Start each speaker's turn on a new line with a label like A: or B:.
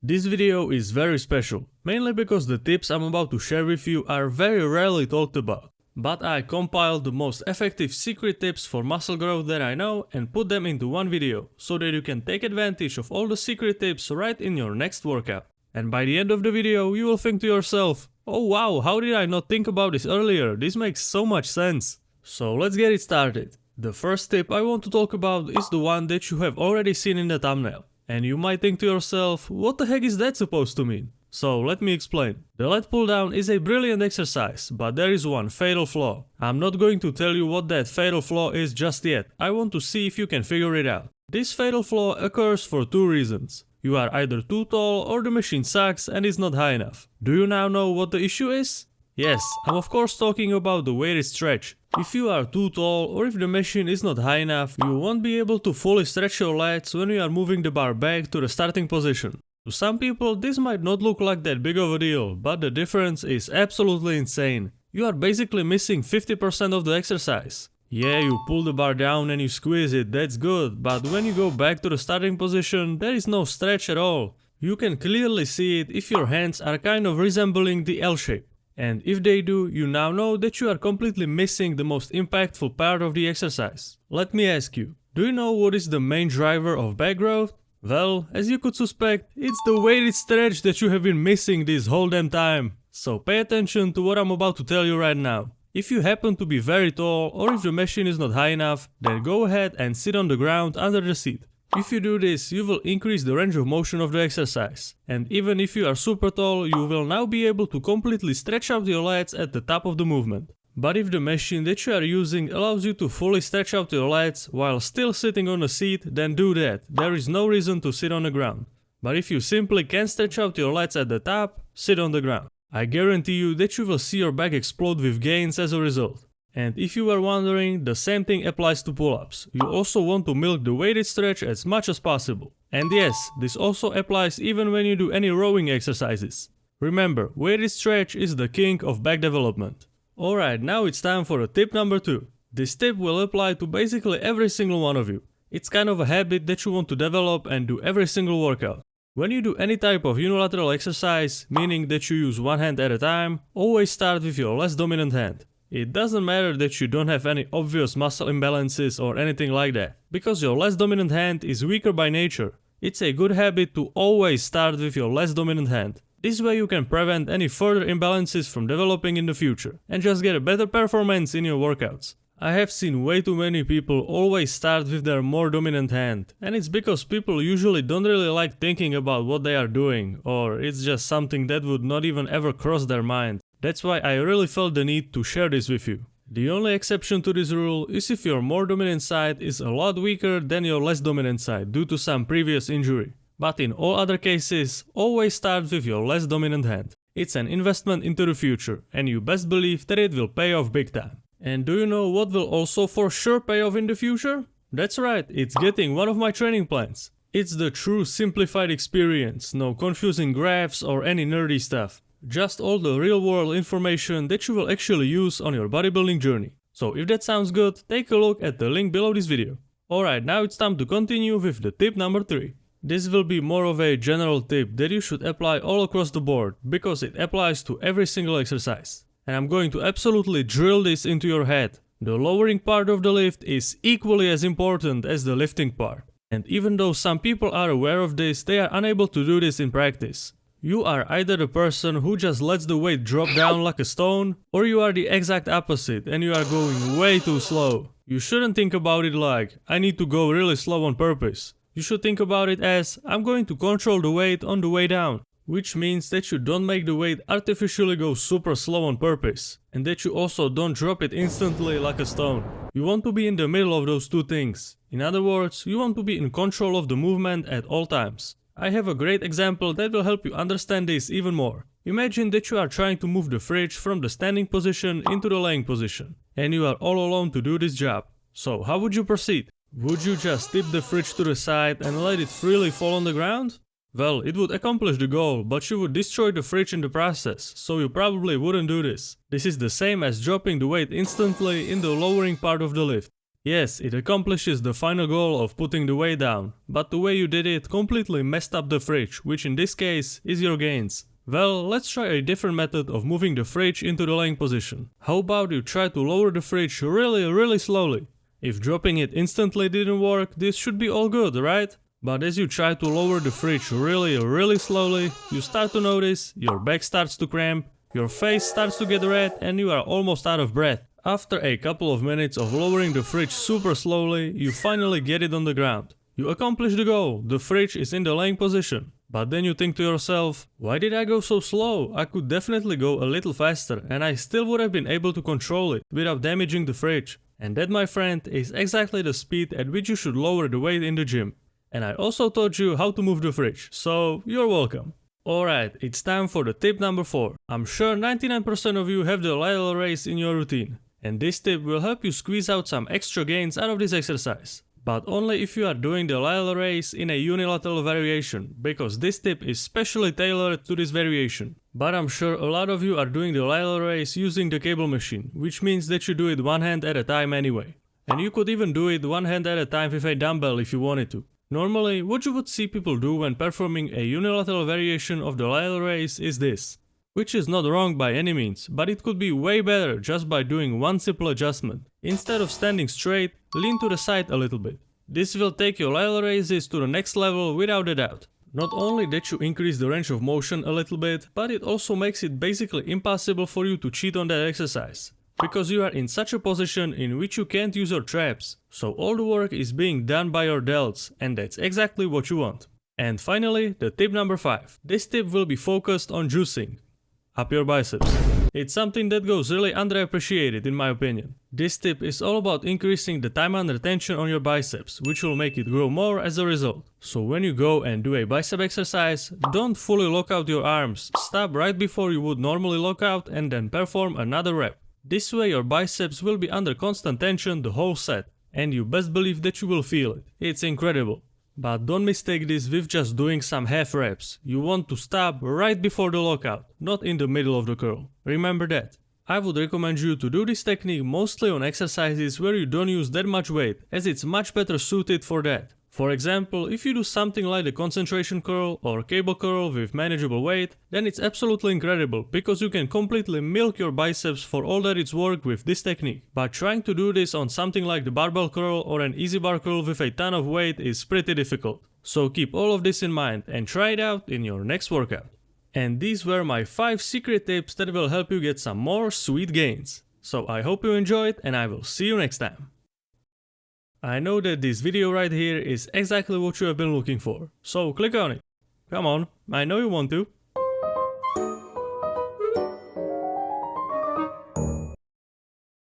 A: This video is very special, mainly because the tips I'm about to share with you are very rarely talked about. But I compiled the most effective secret tips for muscle growth that I know and put them into one video, so that you can take advantage of all the secret tips right in your next workout. And by the end of the video you will think to yourself, oh wow, how did I not think about this earlier, this makes so much sense. So let's get it started. The first tip I want to talk about is the one that you have already seen in the thumbnail. And you might think to yourself, what the heck is that supposed to mean? So let me explain. The lat pull down is a brilliant exercise, but there is one fatal flaw. I'm not going to tell you what that fatal flaw is just yet. I want to see if you can figure it out. This fatal flaw occurs for two reasons. You are either too tall or the machine sucks and is not high enough. Do you now know what the issue is? Yes, I'm of course talking about the weighted stretch. If you are too tall or if the machine is not high enough, you won't be able to fully stretch your lats when you are moving the bar back to the starting position. To some people this might not look like that big of a deal, but the difference is absolutely insane. You are basically missing 50% of the exercise. Yeah, you pull the bar down and you squeeze it, that's good, but when you go back to the starting position there is no stretch at all. You can clearly see it if your hands are kind of resembling the L shape. And if they do, you now know that you are completely missing the most impactful part of the exercise. Let me ask you, do you know what is the main driver of back growth? Well, as you could suspect, it's the weighted stretch that you have been missing this whole damn time. So pay attention to what I'm about to tell you right now. If you happen to be very tall or if the machine is not high enough, then go ahead and sit on the ground under the seat. If you do this, you will increase the range of motion of the exercise. And even if you are super tall, you will now be able to completely stretch out your lats at the top of the movement. But if the machine that you are using allows you to fully stretch out your lats while still sitting on a seat, then do that. There is no reason to sit on the ground. But if you simply can't stretch out your lats at the top, sit on the ground. I guarantee you that you will see your back explode with gains as a result. And if you were wondering, the same thing applies to pull-ups. You also want to milk the weighted stretch as much as possible. And yes, this also applies even when you do any rowing exercises. Remember, weighted stretch is the king of back development. Alright, now it's time for tip number 2. This tip will apply to basically every single one of you. It's kind of a habit that you want to develop and do every single workout. When you do any type of unilateral exercise, meaning that you use one hand at a time, always start with your less dominant hand. It doesn't matter that you don't have any obvious muscle imbalances or anything like that, because your less dominant hand is weaker by nature. It's a good habit to always start with your less dominant hand. This way you can prevent any further imbalances from developing in the future and just get a better performance in your workouts. I have seen way too many people always start with their more dominant hand, and it's because people usually don't really like thinking about what they are doing, or it's just something that would not even ever cross their mind. That's why I really felt the need to share this with you. The only exception to this rule is if your more dominant side is a lot weaker than your less dominant side due to some previous injury. But in all other cases, always start with your less dominant hand. It's an investment into the future, and you best believe that it will pay off big time. And do you know what will also for sure pay off in the future? That's right, it's getting one of my training plans. It's the true simplified experience, no confusing graphs or any nerdy stuff. Just all the real world information that you will actually use on your bodybuilding journey. So if that sounds good, take a look at the link below this video. Alright, now it's time to continue with the tip number 3. This will be more of a general tip that you should apply all across the board, because it applies to every single exercise. And I'm going to absolutely drill this into your head. The lowering part of the lift is equally as important as the lifting part. And even though some people are aware of this, they are unable to do this in practice. You are either the person who just lets the weight drop down like a stone, or you are the exact opposite and you are going way too slow. You shouldn't think about it like, I need to go really slow on purpose. You should think about it as, I'm going to control the weight on the way down. Which means that you don't make the weight artificially go super slow on purpose. And that you also don't drop it instantly like a stone. You want to be in the middle of those two things. In other words, you want to be in control of the movement at all times. I have a great example that will help you understand this even more. Imagine that you are trying to move the fridge from the standing position into the laying position, and you are all alone to do this job. So how would you proceed? Would you just tip the fridge to the side and let it freely fall on the ground? Well, it would accomplish the goal, but you would destroy the fridge in the process, so you probably wouldn't do this. This is the same as dropping the weight instantly in the lowering part of the lift. Yes, it accomplishes the final goal of putting the weight down, but the way you did it completely messed up the fridge, which in this case is your gains. Well, let's try a different method of moving the fridge into the laying position. How about you try to lower the fridge really slowly? If dropping it instantly didn't work, this should be all good, right? But as you try to lower the fridge really slowly, you start to notice your back starts to cramp, your face starts to get red, and you are almost out of breath. After a couple of minutes of lowering the fridge super slowly, you finally get it on the ground. You accomplish the goal, the fridge is in the laying position. But then you think to yourself, why did I go so slow? I could definitely go a little faster and I still would have been able to control it without damaging the fridge. And that, my friend, is exactly the speed at which you should lower the weight in the gym. And I also taught you how to move the fridge, so you're welcome. Alright, it's time for the tip number 4. I'm sure 99% of you have the lateral raise in your routine. And this tip will help you squeeze out some extra gains out of this exercise. But only if you are doing the lateral raise in a unilateral variation, because this tip is specially tailored to this variation. But I'm sure a lot of you are doing the lateral raise using the cable machine, which means that you do it one hand at a time anyway. And you could even do it one hand at a time with a dumbbell if you wanted to. Normally, what you would see people do when performing a unilateral variation of the lateral raise is this. Which is not wrong by any means, but it could be way better just by doing one simple adjustment. Instead of standing straight, lean to the side a little bit. This will take your lateral raises to the next level without a doubt. Not only that you increase the range of motion a little bit, but it also makes it basically impossible for you to cheat on that exercise. Because you are in such a position in which you can't use your traps, so all the work is being done by your delts, and that's exactly what you want. And finally, the tip number 5. This tip will be focused on juicing up your biceps. It's something that goes really underappreciated in my opinion. This tip is all about increasing the time under tension on your biceps, which will make it grow more as a result. So when you go and do a bicep exercise, don't fully lock out your arms, stop right before you would normally lock out and then perform another rep. This way your biceps will be under constant tension the whole set, and you best believe that you will feel it. It's incredible. But don't mistake this with just doing some half reps. You want to stop right before the lockout, not in the middle of the curl. Remember that. I would recommend you to do this technique mostly on exercises where you don't use that much weight, as it's much better suited for that. For example, if you do something like the concentration curl or cable curl with manageable weight, then it's absolutely incredible because you can completely milk your biceps for all that it's worth with this technique. But trying to do this on something like the barbell curl or an easy bar curl with a ton of weight is pretty difficult. So keep all of this in mind and try it out in your next workout. And these were my 5 secret tips that will help you get some more sweet gains. So I hope you enjoyed and I will see you next time. I know that this video right here is exactly what you have been looking for, so click on it. Come on, I know you want to.